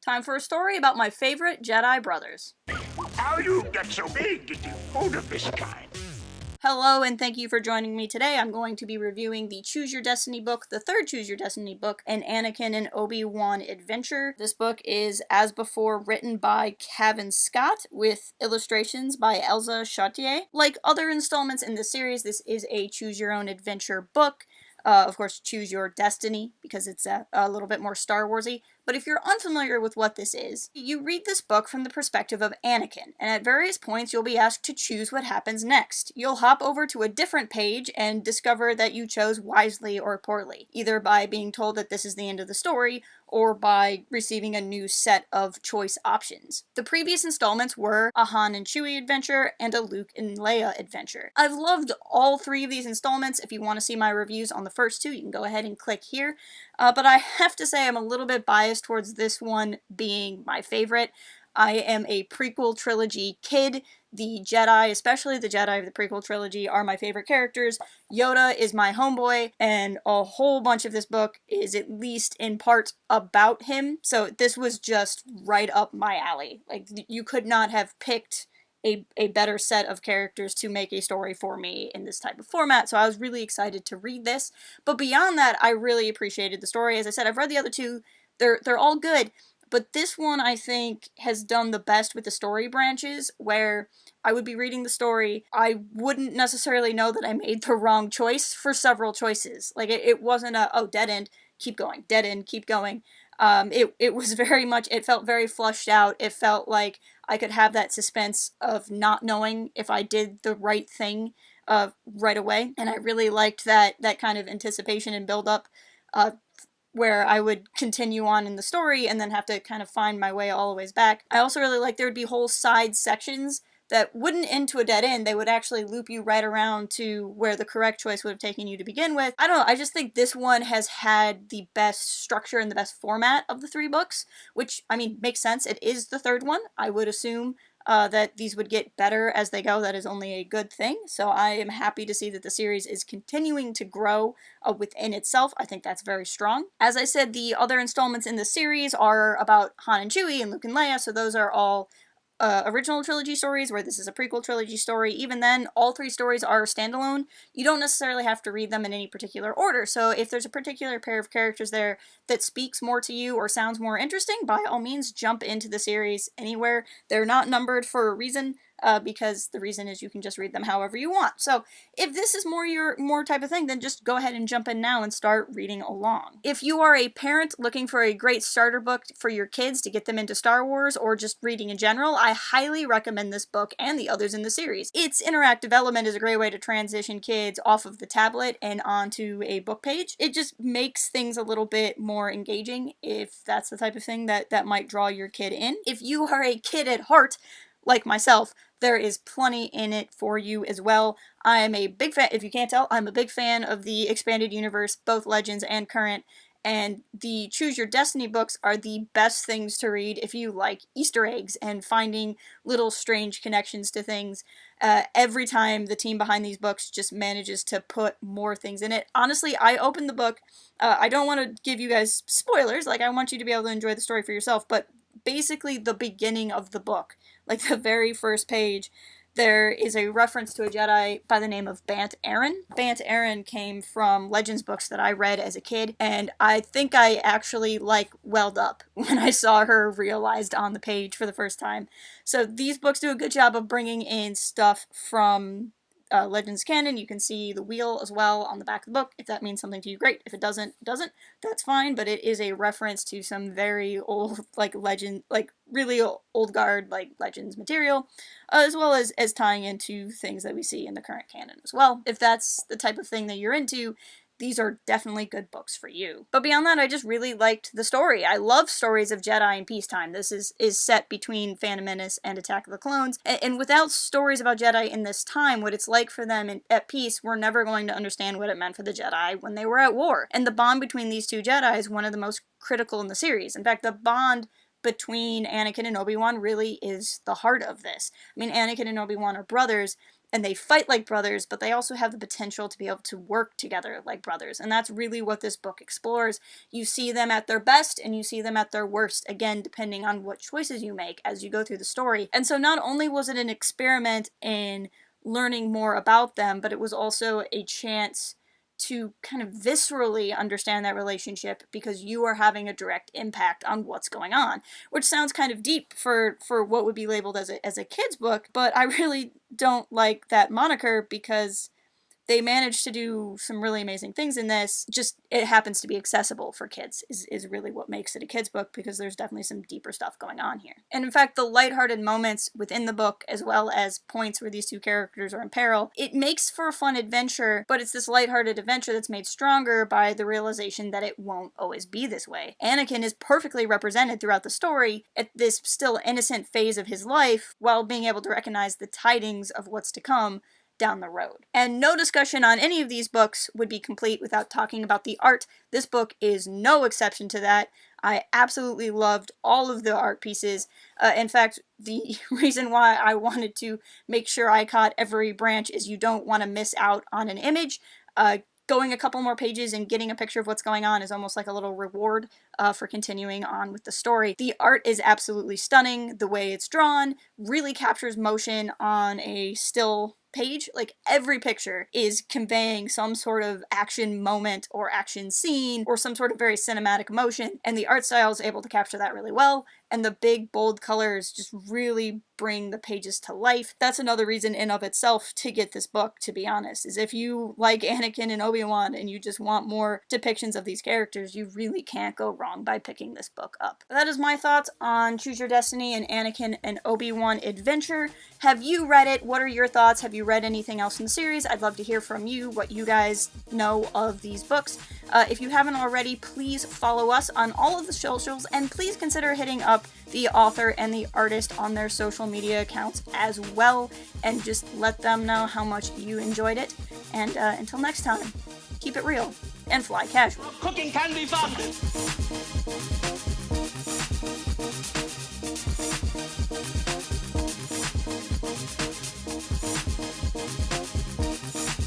Time for a story about my favorite Jedi brothers. How you get so big to do food of this kind? Hello, and thank you for joining me today. I'm going to be reviewing the Choose Your Destiny book, the third Choose Your Destiny book, An Anakin and Obi-Wan Adventure. This book is, as before, written by Cavan Scott, with illustrations by Elsa Chartier. Like other installments in the series, this is a Choose Your Own Adventure book. Of course, Choose Your Destiny, because it's a little bit more Star Wars-y. But if you're unfamiliar with what this is, you read this book from the perspective of Anakin, and at various points you'll be asked to choose what happens next. You'll hop over to a different page and discover that you chose wisely or poorly, either by being told that this is the end of the story, or by receiving a new set of choice options. The previous installments were a Han and Chewie adventure and a Luke and Leia adventure. I've loved all three of these installments. If you want to see my reviews on the first two, you can go ahead and click here. But I have to say I'm a little bit biased towards this one being my favorite. I am a prequel trilogy kid. The Jedi, especially the Jedi of the prequel trilogy, are my favorite characters. Yoda is my homeboy, and a whole bunch of this book is at least in part about him. So this was just right up my alley. Like, you could not have picked a better set of characters to make a story for me in this type of format, so I was really excited to read this. But beyond that, I really appreciated the story. As I said, I've read the other two. They're all good. But this one, I think, has done the best with the story branches, where I would be reading the story, I wouldn't necessarily know that I made the wrong choice for several choices. Like, it wasn't a, oh, dead end, keep going, dead end, keep going. It was very much, it felt very flushed out. It felt like I could have that suspense of not knowing if I did the right thing right away. And I really liked that kind of anticipation and build-up where I would continue on in the story and then have to kind of find my way all the ways back. I also really like there would be whole side sections that wouldn't end to a dead end. They would actually loop you right around to where the correct choice would have taken you to begin with. I don't know, I just think this one has had the best structure and the best format of the three books, which, I mean, makes sense. It is the third one. I would assume that these would get better as they go. That is only a good thing. So I am happy to see that the series is continuing to grow within itself. I think that's very strong. As I said, the other installments in the series are about Han and Chewie and Luke and Leia, so those are all original trilogy stories, where this is a prequel trilogy story. Even then, all three stories are standalone. You don't necessarily have to read them in any particular order, so if there's a particular pair of characters there that speaks more to you or sounds more interesting, by all means jump into the series anywhere. They're not numbered for a reason, because the reason is you can just read them however you want. So if this is more type of thing, then just go ahead and jump in now and start reading along. If you are a parent looking for a great starter book for your kids to get them into Star Wars or just reading in general, I highly recommend this book and the others in the series. Its interactive element is a great way to transition kids off of the tablet and onto a book page. It just makes things a little bit more engaging if that's the type of thing that might draw your kid in. If you are a kid at heart, like myself, there is plenty in it for you as well. I am a big fan, if you can't tell, I'm a big fan of the expanded universe, both Legends and current, and the Choose Your Destiny books are the best things to read if you like Easter eggs and finding little strange connections to things. Every time the team behind these books just manages to put more things in it. Honestly, I opened the book, I don't want to give you guys spoilers, like I want you to be able to enjoy the story for yourself, but basically the beginning of the book, like the very first page, there is a reference to a Jedi by the name of Bant Aaron. Bant Aaron came from Legends books that I read as a kid, and I think I actually, like, welled up when I saw her realized on the page for the first time. So these books do a good job of bringing in stuff from Legends canon. You can see the wheel as well on the back of the book. If that means something to you, great. If it doesn't, that's fine, but it is a reference to some very old, like, legend, like, really old guard, like, Legends material, as well as tying into things that we see in the current canon as well. If that's the type of thing that you're into, these are definitely good books for you. But beyond that, I just really liked the story. I love stories of Jedi in peacetime. This is set between Phantom Menace and Attack of the Clones, and without stories about Jedi in this time, what it's like for them at peace, we're never going to understand what it meant for the Jedi when they were at war. And the bond between these two Jedi is one of the most critical in the series. In fact, the bond between Anakin and Obi-Wan really is the heart of this. I mean, Anakin and Obi-Wan are brothers, and they fight like brothers, but they also have the potential to be able to work together like brothers. And that's really what this book explores. You see them at their best and you see them at their worst, again, depending on what choices you make as you go through the story. And so not only was it an experiment in learning more about them, but it was also a chance to kind of viscerally understand that relationship because you are having a direct impact on what's going on, which sounds kind of deep for what would be labeled as a kid's book, but I really don't like that moniker because they managed to do some really amazing things in this. Just, it happens to be accessible for kids is really what makes it a kid's book, because there's definitely some deeper stuff going on here. And in fact, the lighthearted moments within the book, as well as points where these two characters are in peril, it makes for a fun adventure, but it's this lighthearted adventure that's made stronger by the realization that it won't always be this way. Anakin is perfectly represented throughout the story at this still innocent phase of his life, while being able to recognize the tidings of what's to come down the road. And no discussion on any of these books would be complete without talking about the art. This book is no exception to that. I absolutely loved all of the art pieces. In fact, the reason why I wanted to make sure I caught every branch is you don't want to miss out on an image. Going a couple more pages and getting a picture of what's going on is almost like a little reward for continuing on with the story. The art is absolutely stunning. The way it's drawn really captures motion on a still page. Like, every picture is conveying some sort of action moment or action scene or some sort of very cinematic emotion, and the art style is able to capture that really well, and the big bold colors just really bring the pages to life. That's another reason in of itself to get this book, to be honest, is if you like Anakin and Obi-Wan and you just want more depictions of these characters, you really can't go wrong by picking this book up. But that is my thoughts on Choose Your Destiny and Anakin and Obi-Wan Adventure. Have you read it? What are your thoughts? Have you read anything else in the series? I'd love to hear from you, what you guys know of these books. If you haven't already, please follow us on all of the socials, and please consider hitting up the author and the artist on their social media accounts as well, and just let them know how much you enjoyed it. And until next time, keep it real and fly casual. Cooking can be fun!